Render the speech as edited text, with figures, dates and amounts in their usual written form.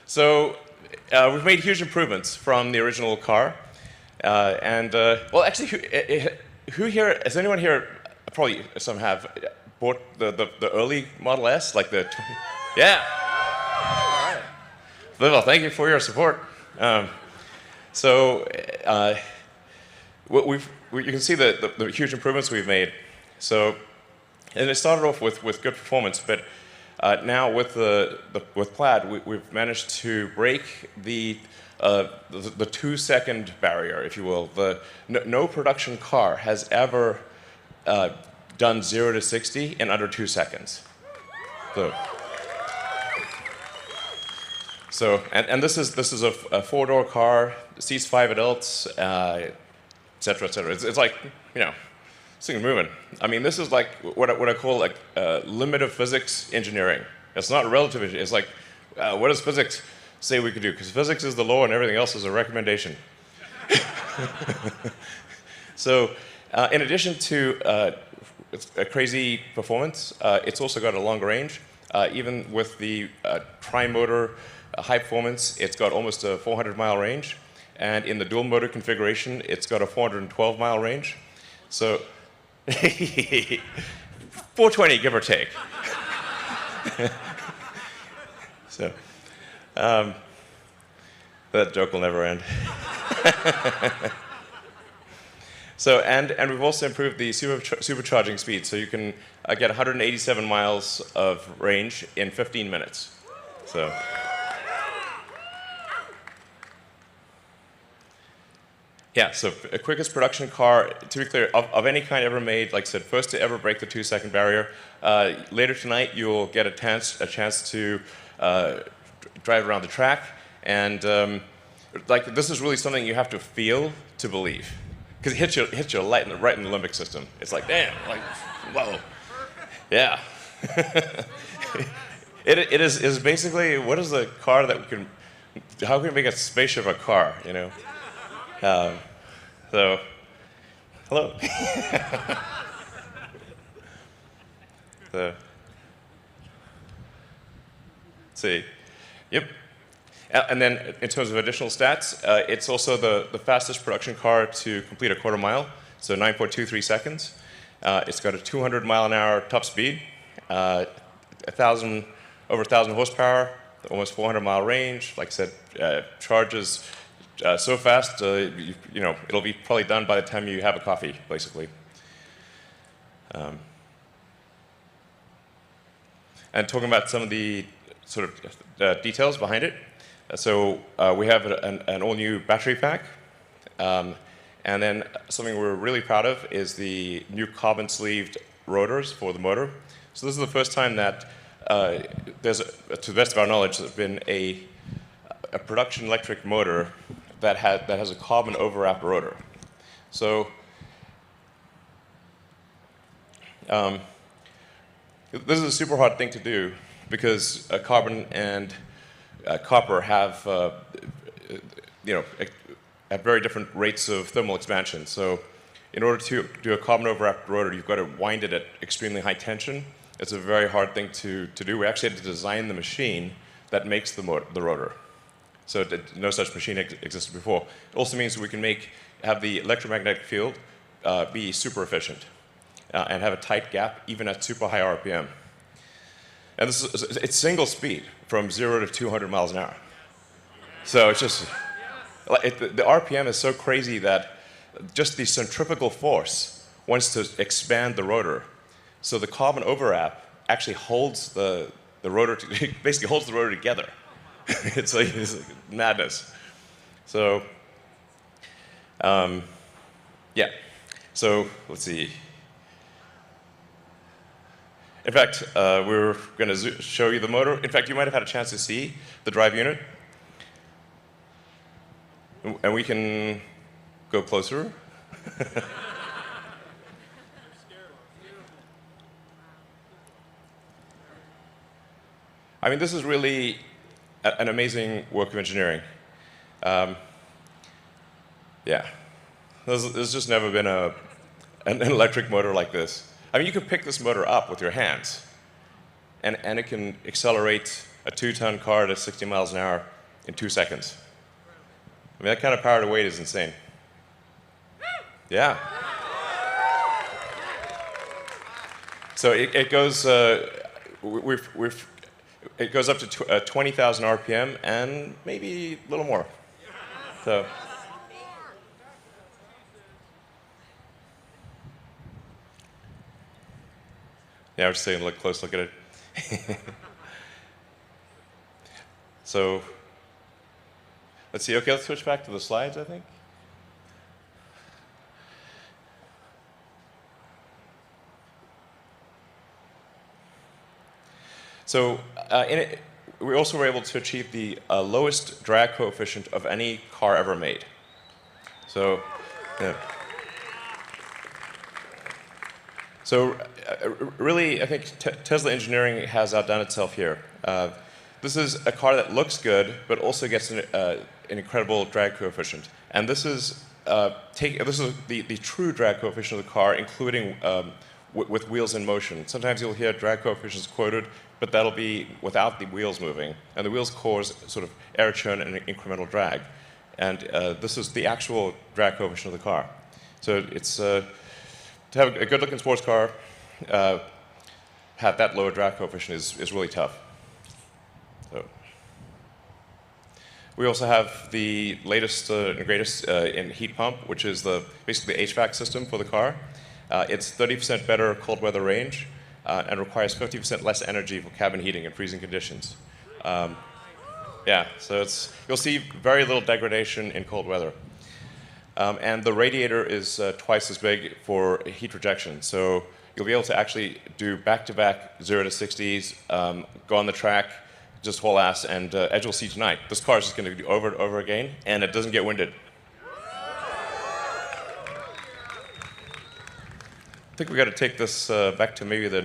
So we've made huge improvements from the original car. Well, actually, who here, has anyone here, probably some have, bought the early Model S? Like the, yeah. All right. Well, thank you for your support. You can see the huge improvements we've made. So, and it started off with good performance, but now with plaid, we've managed to break the 2-second barrier, if you will. No production car has ever done 0 to 60 in under 2 seconds. And this is a 4-door car, seats 5 adults, et cetera, et cetera. It's like, you know, this thing's moving. I mean, this is like what I call like limit of physics engineering. It's not relative engineering. It's like, what does physics say we could do? Because physics is the law and everything else is a recommendation. So, in addition to a crazy performance, it's also got a longer range. Even with the tri-motor high performance, it's got almost a 400-mile range. And in the dual motor configuration, it's got a 412-mile range. So, 420, give or take. So, that joke will never end. So, and we've also improved the supercharging speed, so you can get 187 miles of range in 15 minutes. So. Yeah, so quickest production car, to be clear, of any kind ever made, like I said, first to ever break the 2-second barrier. Later tonight, you'll get a chance to drive around the track, and like this is really something you have to feel to believe, because it hits you right in the limbic system. It's like, damn, like, whoa, yeah. It is basically, what is the car that we can, how can we make a spaceship a car, you know? So, hello. Let's see. Yep. And then in terms of additional stats, it's also the fastest production car to complete a quarter mile, so 9.23 seconds. It's got a 200-mile-an-hour top speed, over 1,000 horsepower, almost 400-mile range. Like I said, charges so fast, you know, it'll be probably done by the time you have a coffee, basically. And talking about some of the sort of details behind it. So we have an all-new battery pack. And then something we're really proud of is the new carbon-sleeved rotors for the motor. So this is the first time that there's, to the best of our knowledge, there's been a production electric motor that has a carbon overwrapped rotor. So this is a super hard thing to do because carbon and copper have you know, at very different rates of thermal expansion. So in order to do a carbon overwrapped rotor, you've got to wind it at extremely high tension. It's a very hard thing to do. We actually had to design the machine that makes the rotor. So no such machine existed before. It also means we can have the electromagnetic field be super efficient and have a tight gap even at super high RPM. And it's single speed from 0 to 200 miles an hour. So it's just, the RPM is so crazy that just the centrifugal force wants to expand the rotor. So the carbon overwrap actually holds the rotor, basically holds the rotor together. It's like madness. So, yeah. So let's see. In fact, we're going to show you the motor. In fact, you might have had a chance to see the drive unit. And we can go closer. I mean, this is really an amazing work of engineering. Yeah. There's just never been an electric motor like this. I mean, you can pick this motor up with your hands, and it can accelerate a 2-ton car to 60 miles an hour in 2 seconds. I mean, that kind of power to weight is insane. Yeah. So it goes, it goes up to 20,000 RPM and maybe a little more. So. Yeah, I was just taking a close look at it. So, let's see. Okay, let's switch back to the slides, I think. So, in it, we also were able to achieve the lowest drag coefficient of any car ever made. So, yeah. So, really, I think Tesla engineering has outdone itself here. This is a car that looks good, but also gets an incredible drag coefficient. And this is the true drag coefficient of the car, including with wheels in motion. Sometimes you'll hear drag coefficients quoted, but that'll be without the wheels moving. And the wheels cause sort of air churn and incremental drag. And this is the actual drag coefficient of the car. So it's to have a good-looking sports car, have that lower drag coefficient is really tough. So. We also have the latest and greatest in heat pump, which is basically the HVAC system for the car. It's 30% better cold weather range and requires 50% less energy for cabin heating in freezing conditions. Yeah, so you'll see very little degradation in cold weather. And the radiator is twice as big for heat rejection. So you'll be able to actually do back-to-back 0 to 60s, go on the track, just haul ass, and as you'll see tonight, this car is just going to do over and over again, and it doesn't get winded. I think we've got to take this back to maybe the